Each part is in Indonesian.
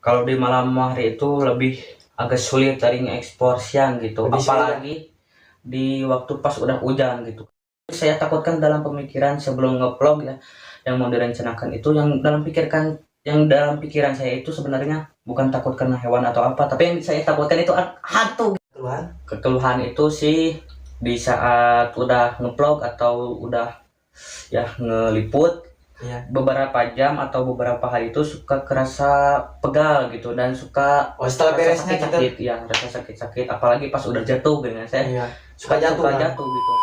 Kalau di malam hari itu lebih agak sulit cari nge-explore siang gitu, Lebih sulit ya? apalagi di waktu pas udah hujan gitu. Saya takutkan dalam pemikiran sebelum nge-vlog ya, yang mau direncanakan itu yang dalam pikiran saya itu sebenarnya bukan takut karena hewan atau apa, tapi yang saya takutkan itu hantu. Keluhan? Kekeluhan itu sih di saat udah nge-vlog atau udah ya ngeliput Iya. beberapa jam atau beberapa hari itu suka kerasa pegal gitu dan suka Oh, setelah rasa beresnya gitu? sakit-sakit ya, rasa sakit-sakit apalagi pas udah jatuh gitu ya, saya Iya. Suka jatuh kan? jatuh gitu.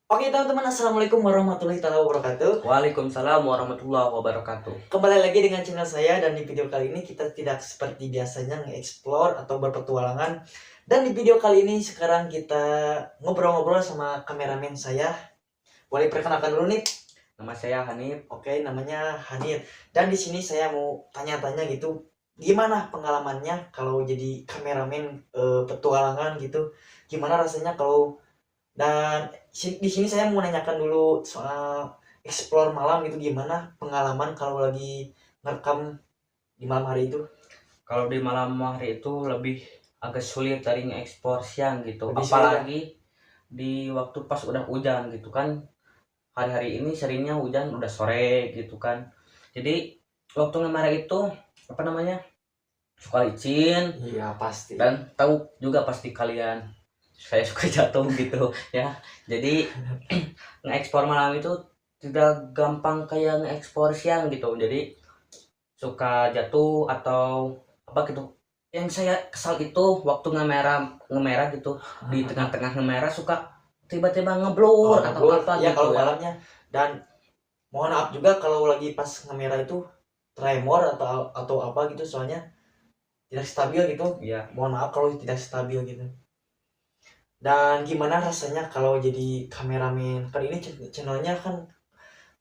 Oke teman-teman, assalamualaikum warahmatullahi wabarakatuh. Waalaikumsalam warahmatullahi wabarakatuh. Kembali lagi dengan channel saya, dan di video kali ini kita tidak seperti biasanya nge-explore atau berpetualangan. Dan di video kali ini sekarang kita ngobrol-ngobrol sama kameramen saya. Boleh perkenalkan dulu nih? Nama saya Hanif. Oke, namanya Hanif. Dan di sini saya mau tanya-tanya gitu, gimana pengalamannya kalau jadi kameramen petualangan gitu? Gimana rasanya kalau, dan di sini saya mau nanyakan dulu soal explore malam gitu, gimana pengalaman kalau lagi ngerekam di malam hari itu? Kalau di malam hari itu lebih agak sulit cari nge-explore siang gitu, Lebih sulit ya? apalagi di waktu pas udah hujan gitu kan. Hari-hari ini seringnya hujan udah sore gitu kan, jadi waktu ngemarah itu apa namanya suka licin. Iya pasti. Dan tahu juga pasti kalian saya suka jatuh gitu ya, jadi nge-explore malam itu tidak gampang kayak nge-explore siang gitu, jadi suka jatuh atau apa gitu. Yang saya kesal itu waktu ngemerah gitu, di tengah-tengah ngemerah suka tiba-tiba Oh, ngeblur atau ngeblur apa ya gitu kalau ya. malamnya. Dan mohon maaf juga kalau lagi pas ngemerah itu tremor atau apa gitu, soalnya tidak stabil gitu. Iya. Mohon maaf kalau tidak stabil gitu. Dan gimana rasanya kalau jadi kameramen? Kan ini channelnya kan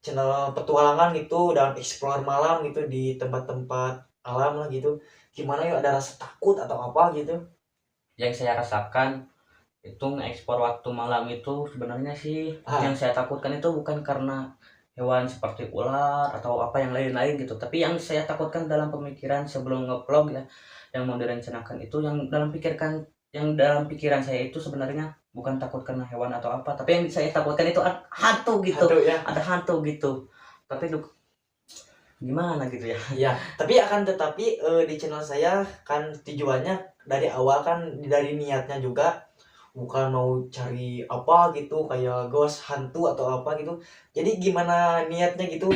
channel petualangan gitu dan explore malam gitu di tempat-tempat alam lah gitu. Gimana yuk, ada rasa takut atau apa gitu? Yang saya rasakan itu ngekspor waktu malam itu sebenarnya sih, yang Ah, saya takutkan itu bukan karena hewan seperti ular atau apa yang lain-lain gitu, tapi yang saya takutkan dalam pemikiran sebelum ngevlog ya, yang mau direncanakan itu yang dalam pikiran saya itu sebenarnya bukan takut karena hewan atau apa, tapi yang saya takutkan itu hantu gitu. hantu ya. Ada hantu gitu, tapi gimana gitu ya. Iya, tapi akan tetapi di channel saya kan tujuannya dari awal kan, dari niatnya juga bukan mau cari apa gitu kayak ghost hantu atau apa gitu. Jadi gimana niatnya gitu.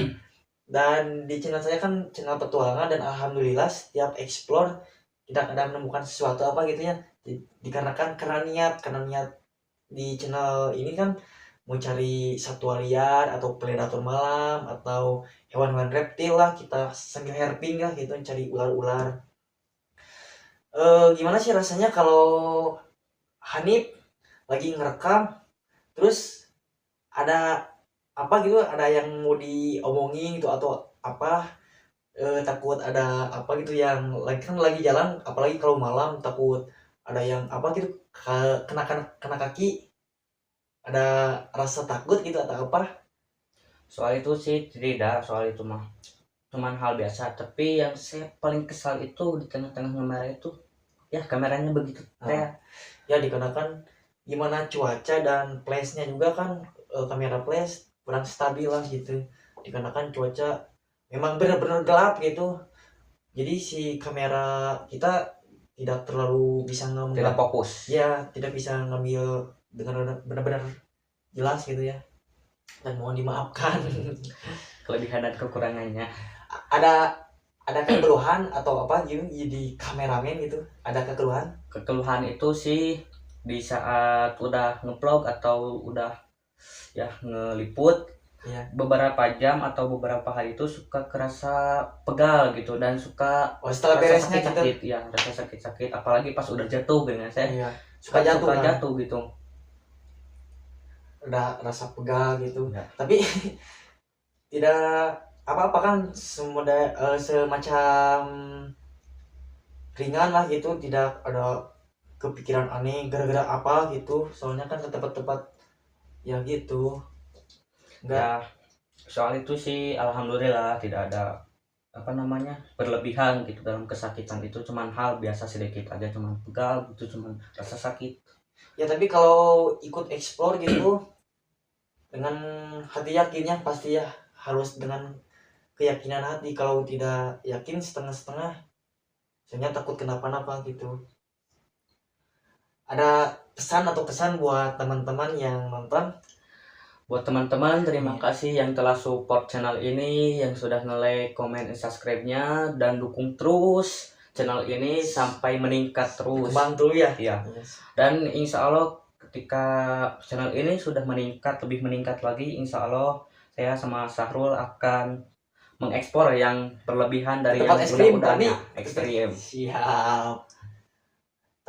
Dan di channel saya kan channel petualangan, dan alhamdulillah setiap explore kita kadang menemukan sesuatu apa gitu ya. Dikarenakan karena niat di channel ini kan mau cari satwa liar atau predator malam atau hewan-hewan reptil lah, kita sambil herping lah gitu cari ular-ular. Gimana sih rasanya kalau Hanif lagi ngerekam, terus ada apa gitu, ada yang mau diomongin gitu atau apa, takut ada apa gitu yang lagi, kan lagi jalan apalagi kalau malam, takut ada yang apa gitu, kena kaki, ada rasa takut gitu atau apa? Soal itu sih tidak, soal itu mah cuman hal biasa, tapi yang saya paling kesal itu di tengah-tengah kamera itu ya kameranya begitu Nah, ya dikarenakan gimana cuaca dan flash-nya juga kan, kamera flash kurang stabil lah gitu, dikarenakan cuaca memang benar-benar gelap gitu. Jadi si kamera kita tidak terlalu bisa ngambil, tidak fokus. ya tidak bisa ngambil dengan benar-benar jelas gitu ya, dan mohon dimaafkan. Kelebihan dan kekurangannya. ada ada keluhan atau apa gitu jadi kameramen gitu, ada keluhan? Kekeluhan itu sih di saat udah ngevlog atau udah ya ngeliput Ya. beberapa jam atau beberapa hari itu suka kerasa pegal gitu dan suka Oh, setelah rasa beresnya gitu? sakit-sakit ya, rasa sakit-sakit apalagi pas udah jatuh gitu ya, saya Iya, suka jatuh kan? jatuh gitu Ada rasa pegal gitu. ya. Tapi tidak apa-apa kan, semacam ringan lah gitu, tidak ada kepikiran aneh gara-gara apa gitu, soalnya kan ke tempat-tempat ya gitu, enggak. Ya soal itu sih alhamdulillah tidak ada apa namanya berlebihan gitu dalam kesakitan itu cuman hal biasa sedikit aja, cuman pegal itu cuman rasa sakit. Ya tapi kalau ikut explore gitu dengan hati yakinnya pasti ya, harus dengan keyakinan hati. Kalau tidak yakin setengah-setengah, soalnya takut kenapa-napa gitu. Ada pesan atau kesan buat teman-teman yang nonton? Buat teman-teman, terima kasih yang telah support channel ini, yang sudah nge-like, komen, dan subscribe-nya, dan dukung terus channel ini sampai meningkat terus. Bantu ya. Iya. Yes. Dan insya Allah ketika channel ini sudah meningkat, lebih meningkat lagi, insya Allah saya sama Sahrul akan mengekspor yang berlebihan dari Tempat yang ekstrim, udah-udahnya. Tani. Ekstrim. Siap.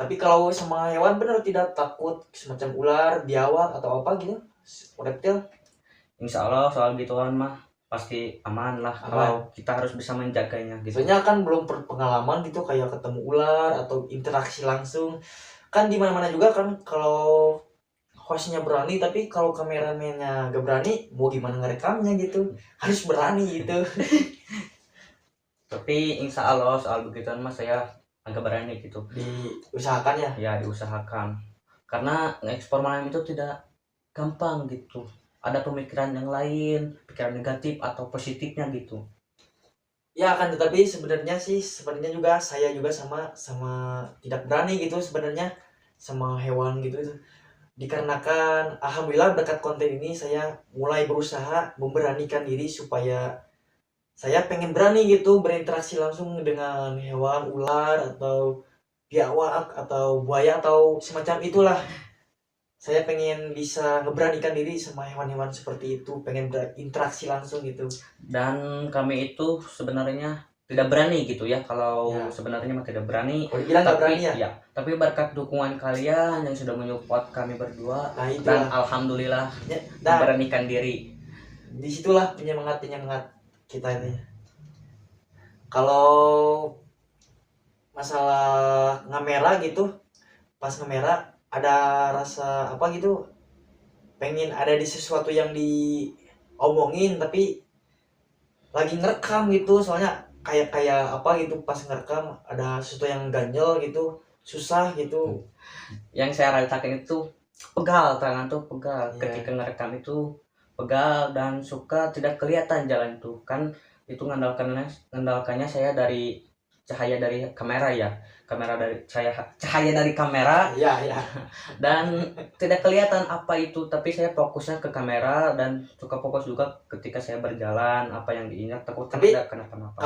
Tapi kalau sama hewan bener tidak takut semacam ular, biawak atau apa gitu? Reptil? Insya Allah soal gituan mah pasti aman lah, Aman. kalau kita harus bisa menjaganya gitu. Soalnya kan belum pengalaman gitu kayak ketemu ular atau interaksi langsung. Kan di mana-mana juga kan kalau hostnya berani, tapi kalau kameramennya gak berani, mau gimana ngerekamnya gitu. Harus berani gitu. Tapi insya Allah soal begituan mah saya agak berani gitu. Diusahakan ya. Ya diusahakan. Karena ngekspor malam itu tidak gampang gitu. Ada pemikiran yang lain, pikiran negatif atau positifnya gitu. Ya kan, tetapi sebenarnya juga saya juga sama tidak berani gitu sebenarnya sama hewan gitu. Dikarenakan alhamdulillah berkat konten ini saya mulai berusaha memberanikan diri supaya saya pengen berani gitu berinteraksi langsung dengan hewan, ular atau biawak atau buaya atau semacam itulah. Saya pengen bisa ngeberanikan diri sama hewan-hewan seperti itu, pengen berinteraksi langsung gitu. Dan kami itu sebenarnya tidak berani gitu ya, kalau Ya. sebenarnya mah tidak berani. Kalau dibilang nggak berani ya? Tapi berkat dukungan kalian yang sudah menyupport kami berdua, Nah dan itulah. alhamdulillah Ya, dan memberanikan diri. disitulah penyemangat kita itu ya. Kalau masalah ngamera gitu, pas ngamera ada rasa apa gitu, pengen ada di sesuatu yang diomongin tapi lagi ngerekam gitu, soalnya kayak apa gitu, pas ngerekam ada sesuatu yang ganjel gitu, susah gitu. Yang saya rasakan itu pegal, tangan tuh pegal. Iya. Ketika ngerekam itu pegal dan suka tidak kelihatan jalan tuh kan. Itu ngandalkannya saya dari cahaya dari kamera ya, cahaya dari kamera. Iya. Dan tidak kelihatan apa itu, tapi saya fokusnya ke kamera dan suka fokus juga ketika saya berjalan, apa yang diinjak takut Tapi tidak kenapa-napa.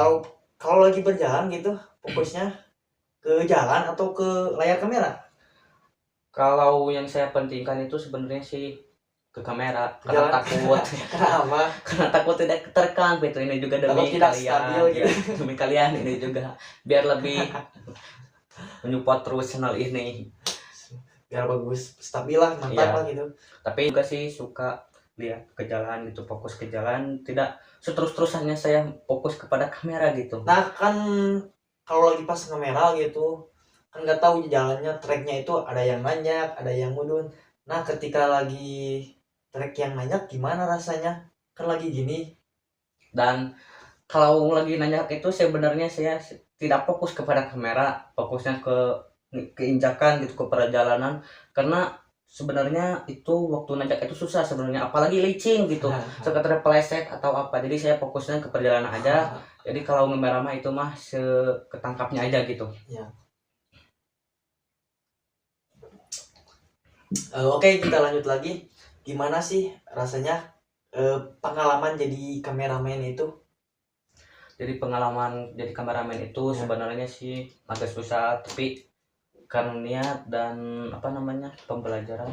kalau lagi berjalan gitu fokusnya ke jalan atau ke layar kamera? Kalau yang saya pentingkan itu sebenarnya sih ke kamera, karena Jalan. takut Kenapa? karena takut tidak terekam gitu. Ini juga Takut demi tidak kalian stabil gitu. ya, demi kalian ini juga biar lebih menyupport terus channel ini. Biar bagus, stabil lah, mantap Iya. lah gitu. Tapi juga sih suka lihat ke jalan gitu, fokus ke jalan, tidak seterus-terusannya saya fokus kepada kamera gitu. Nah kan kalau lagi pas ngemerah gitu kan nggak tahu jalannya, treknya itu ada yang nanjak, ada yang mudun. Nah ketika lagi trek yang nanjak gimana rasanya, kan lagi gini. Dan kalau lagi nanya itu sebenarnya saya tidak fokus kepada kamera, fokusnya ke keinjakan gitu, ke perjalanan. Karena sebenarnya itu waktu nanjak itu susah sebenarnya, apalagi licin gitu, sekedar peleset atau apa. Jadi saya fokusnya ke perjalanan aja. Jadi kalau ngemerah mah itu mah seketangkapnya aja gitu. Oke, kita lanjut lagi. Gimana sih rasanya pengalaman jadi kameramen itu? Jadi pengalaman jadi kameramen itu sebenarnya sih agak susah, tapi karena niat dan apa namanya pembelajaran,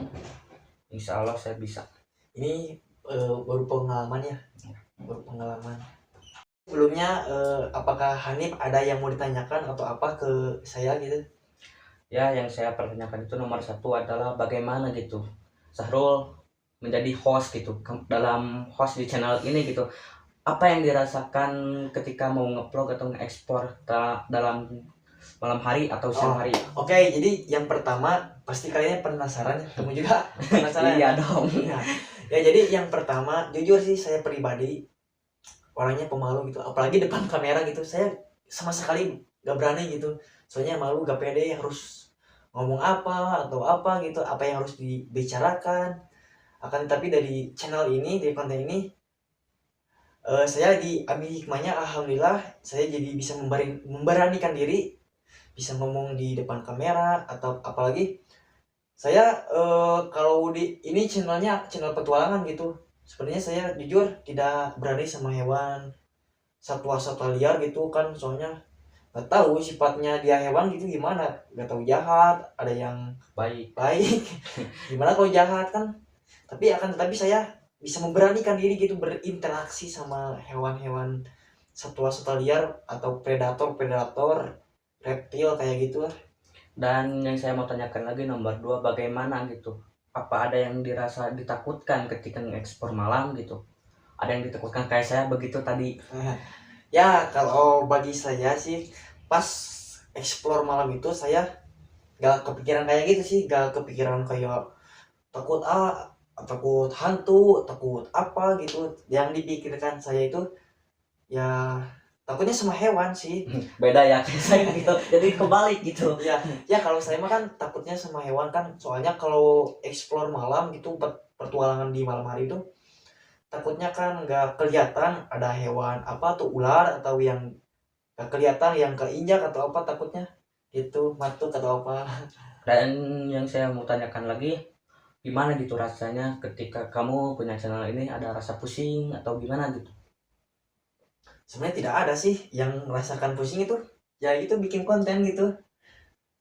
insya Allah saya bisa. Ini baru pengalaman ya, baru pengalaman. Sebelumnya apakah Hanif ada yang mau ditanyakan atau apa ke saya gitu? Ya, yang saya pertanyakan itu nomor satu adalah bagaimana gitu Sahrul menjadi host gitu, dalam host di channel ini gitu. Apa yang dirasakan ketika mau nge-vlog atau nge-ekspor dalam malam hari atau siang hari? Oke, jadi yang pertama pasti kalian penasaran, kamu juga penasaran. Iya dong. Ya, jadi yang pertama jujur sih saya pribadi orangnya pemalu gitu, apalagi depan kamera gitu. Saya sama sekali gak berani gitu, soalnya malu, gak pede harus ngomong apa atau apa gitu, apa yang harus dibicarakan. Akan tapi dari channel ini, dari konten ini, saya diambil hikmahnya, alhamdulillah saya jadi bisa memberanikan diri, bisa ngomong di depan kamera. Atau apalagi saya kalau di ini channelnya channel petualangan gitu, sebenarnya saya jujur tidak berani sama hewan, satwa-satwa liar gitu kan, soalnya nggak tahu sifatnya dia hewan gitu gimana, nggak tahu jahat, ada yang Baik. baik. Gimana kalau jahat kan. Tapi saya bisa memberanikan diri gitu berinteraksi sama hewan-hewan, satwa-satwa liar atau predator-predator, reptil kayak gitu lah. Dan yang saya mau tanyakan lagi nomor dua, bagaimana gitu? Apa ada yang dirasa ditakutkan ketika ngekspor malam gitu? Ada yang ditakutkan kayak saya begitu tadi? Ya kalau bagi saya sih, pas explore malam itu saya gak kepikiran kayak gitu sih, gak kepikiran kayak takut takut hantu, takut apa gitu. Yang dipikirkan saya itu ya takutnya sama hewan sih. Beda ya kayak saya gitu. Jadi kebalik gitu. Ya kalau saya mah kan takutnya sama hewan kan, soalnya kalau explore malam gitu, pertualangan di malam hari itu takutnya kan nggak kelihatan ada hewan apa tuh, ular atau yang nggak kelihatan, yang keinjak atau apa, takutnya gitu, matuk atau apa. Dan yang saya mau tanyakan lagi, gimana gitu rasanya ketika kamu punya channel ini, ada rasa pusing atau gimana gitu? Sebenarnya tidak ada sih yang merasakan pusing itu, ya itu bikin konten gitu.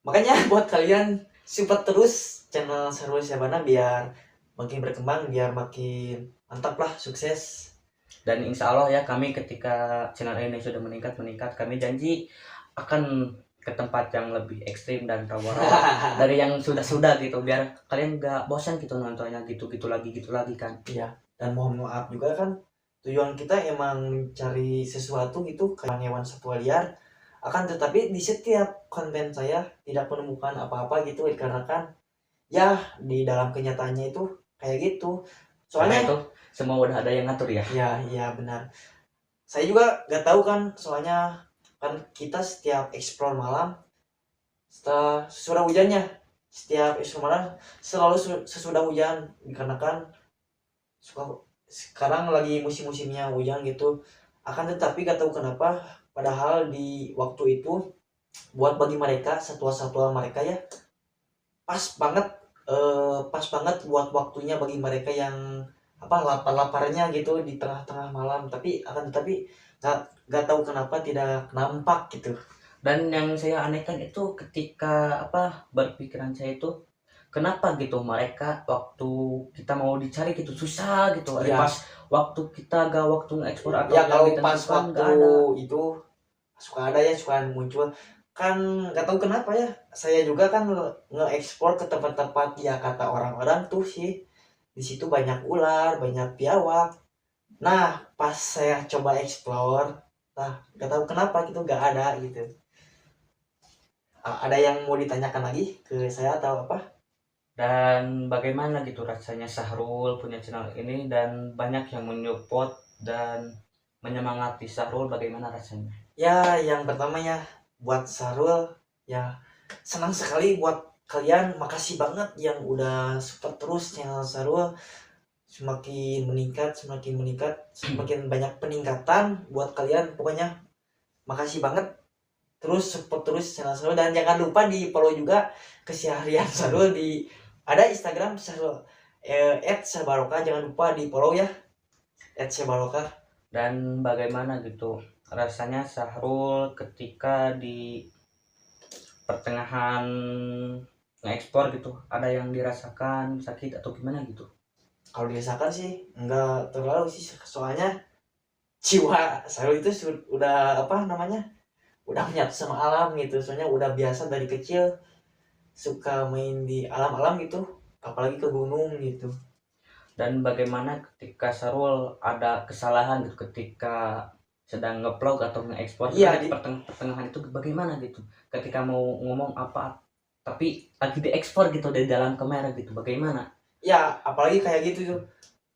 Makanya buat kalian support terus channel Sarul Syabana biar makin berkembang, biar makin mantap lah, sukses. Dan insya Allah ya, kami ketika channel ini sudah meningkat, kami janji akan ke tempat yang lebih ekstrim dan rawa-rawa dari yang sudah-sudah gitu, biar kalian gak bosan gitu nontonnya gitu-gitu lagi kan. Iya, dan mohon maaf juga kan, tujuan kita emang mencari sesuatu gitu kayak hewan satwa liar. Akan tetapi di setiap konten saya tidak menemukan apa-apa gitu, dikarenakan ya di dalam kenyataannya itu kayak gitu. Karena Soalnya itu semua udah ada yang ngatur ya. ya benar. Saya juga gak tahu kan, soalnya kan kita setiap explore malam setelah sesudah hujannya, setiap explore malam selalu sesudah hujan, dikarenakan suka sekarang lagi musim-musimnya hujan gitu. Akan tetapi gak tahu kenapa, padahal di waktu itu buat bagi mereka, satwa-satwa mereka ya, pas banget, pas banget buat waktunya bagi mereka yang apa, lapar-laparnya gitu di tengah-tengah malam. Tetapi gak tahu kenapa tidak nampak gitu. Dan yang saya anehkan itu ketika berpikiran saya itu, kenapa gitu mereka waktu kita mau dicari gitu susah gitu, Iya. pas waktu kita gak waktu ngekspor atau Ya yang kalau pas ditentukan waktu gak ada. itu suka ada ya, suka muncul kan, nggak tahu kenapa ya. Saya juga kan nge-explore ke tempat-tempat ya kata orang-orang tuh sih di situ banyak ular, banyak biawak. Nah pas saya coba explore, nah nggak tahu kenapa gitu nggak ada gitu. Ada yang mau ditanyakan lagi ke saya atau apa? Dan bagaimana gitu rasanya Sahrul punya channel ini dan banyak yang menyupport dan menyemangati Sahrul, bagaimana rasanya? Ya yang pertama ya, buat Sarul ya, senang sekali buat kalian, makasih banget yang udah support terus channel Sarul. Semakin banyak peningkatan buat kalian, pokoknya makasih banget. Terus support terus channel Sarul, dan jangan lupa di follow juga keseharian Sarul di ada Instagram Sarul @sabaroka, jangan lupa di follow ya @sabaroka. Dan bagaimana gitu rasanya Sahrul ketika di pertengahan ngekspor gitu, ada yang dirasakan sakit atau gimana gitu? Kalau dirasakan sih enggak terlalu sih, soalnya jiwa Sarul itu udah apa namanya, udah menyatu sama alam gitu. Soalnya udah biasa dari kecil suka main di alam-alam gitu, apalagi ke gunung gitu. Dan bagaimana ketika Sarul ada kesalahan gitu ketika sedang ngevlog atau nge-export, Iya, di pertengahan itu bagaimana gitu ketika mau ngomong apa tapi lagi diekspor gitu dari dalam kamera gitu, bagaimana? ya apalagi kayak gitu tuh,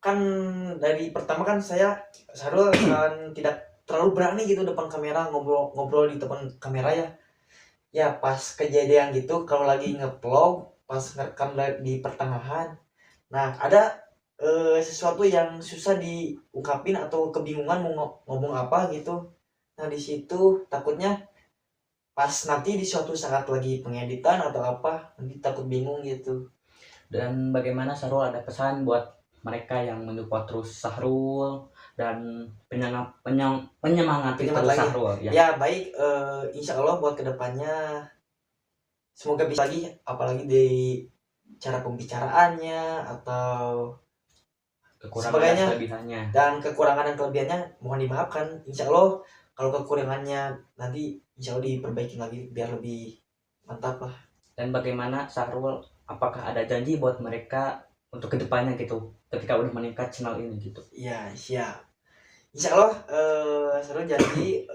kan dari pertama kan Sarul kan tidak terlalu berani gitu depan kamera, ngobrol di depan kamera ya. Ya pas kejadian gitu kalau lagi nge-vlog pas ngerekam di pertengahan, nah ada sesuatu yang susah diungkapin atau kebingungan mau ngomong apa gitu. Nah di situ takutnya pas nanti di suatu saat lagi pengeditan atau apa nanti takut bingung gitu. Dan bagaimana Sahrul ada pesan buat mereka yang mensupport terus Sahrul dan penyemangati Penyemangat terus lagi. Sahrul ya. Ya baik, insya Allah buat kedepannya semoga bisa lagi, apalagi di cara pembicaraannya atau Kekurangan sebagainya. dan kelebihannya. Dan kekurangan dan kelebihannya mohon dimaafkan. Insya Allah kalau kekurangannya nanti insya Allah diperbaiki lagi biar lebih mantap lah. Dan bagaimana Sahrul, apakah ada janji buat mereka untuk kedepannya gitu ketika udah meningkat channel ini gitu? Iya siap. Insya Allah Sarul janji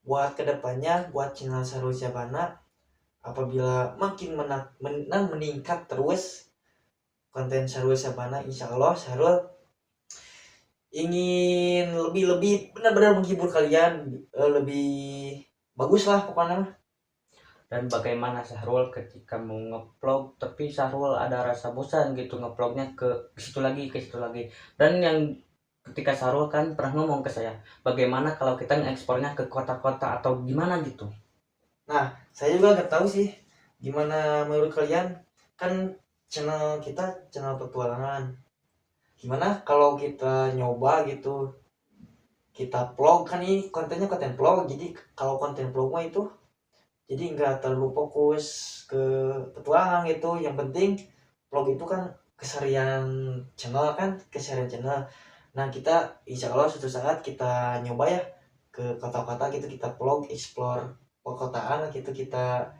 buat kedepannya buat channel Sarul Syabana apabila makin meningkat terus konten Sarul Syabana, insya Allah Sarul ingin lebih benar-benar menghibur kalian, lebih bagus lah pokoknya. Dan bagaimana Sahrul ketika mau ngevlog tapi Sahrul ada rasa bosan gitu ngevlognya ke situ lagi ke situ lagi. Dan yang ketika Sahrul kan pernah ngomong ke saya, bagaimana kalau kita ngekspornya ke kota-kota atau gimana gitu. Nah saya juga nggak tahu sih gimana menurut kalian, kan channel kita channel petualangan, gimana kalau kita nyoba gitu kita vlog, kan ini kontennya konten vlog, jadi kalau konten vlog mah itu jadi nggak terlalu fokus ke petualangan gitu. Yang penting vlog itu kan keseharian channel, nah kita insya Allah suatu saat kita nyoba ya ke kota-kota gitu, kita vlog explore perkotaan gitu, kita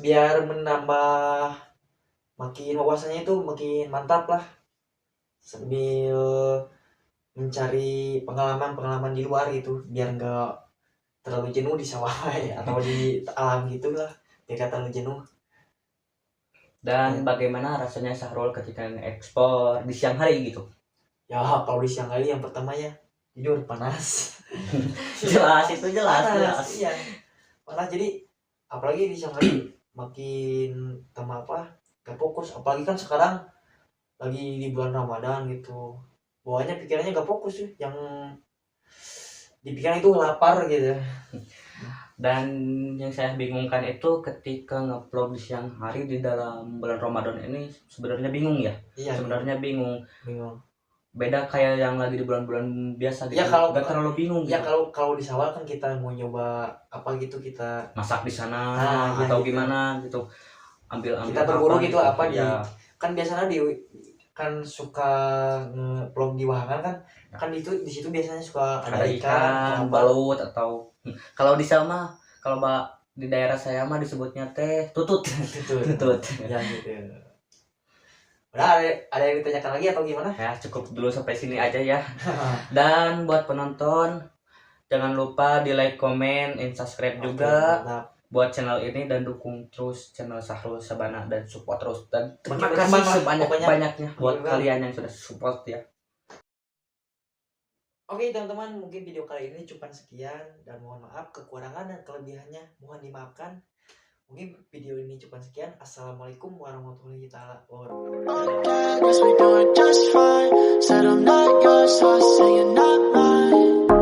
biar menambah makin wawasannya itu makin mantap lah, sambil mencari pengalaman-pengalaman di luar gitu biar nggak terlalu jenuh di sawah ya, atau di alam gitu lah biar nggak terlalu jenuh. Dan bagaimana rasanya Sahrul ketika ngekspor di siang hari gitu? Ya kalau di siang hari yang pertama ya tidur panas. Jelas itu jelas. Iya panas, jadi apalagi di siang hari makin tambah gak fokus, apalagi kan sekarang lagi di bulan Ramadan gitu, bawahnya pikirannya gak fokus sih, yang dipikiran itu lapar gitu. Dan yang saya bingungkan itu ketika ngevlog di siang hari di dalam bulan Ramadan ini sebenarnya bingung ya. Iya Sebenarnya bingung. Beda kayak yang lagi di bulan-bulan biasa gitu. Ya kalau gak terlalu bingung ya gitu. kalau di sawah kan kita mau nyoba apa gitu, kita Masak di sana ya atau gitu. gimana gitu. Ambil Kita berburu gitu apa ya. Kan biasanya kan suka nge-vlog di Wahangan kan itu di situ biasanya suka ada ikan balut atau kalau di sana kalau di daerah saya mah disebutnya teh tutut. Tutut. Ya gitu. Udah ada yang ditanyakan lagi atau gimana? Ya cukup dulu sampai sini aja ya. Dan buat penonton jangan lupa di like, comment, and subscribe juga buat channel ini dan dukung terus channel Sahrul Syabana dan support terus, dan terima kasih sebanyak-banyaknya buat kalian yang sudah support ya. Oke teman-teman, mungkin video kali ini cuma sekian dan mohon maaf kekurangan dan kelebihannya mohon dimaafkan. Mungkin video ini cuma sekian. Assalamualaikum warahmatullahi wabarakatuh.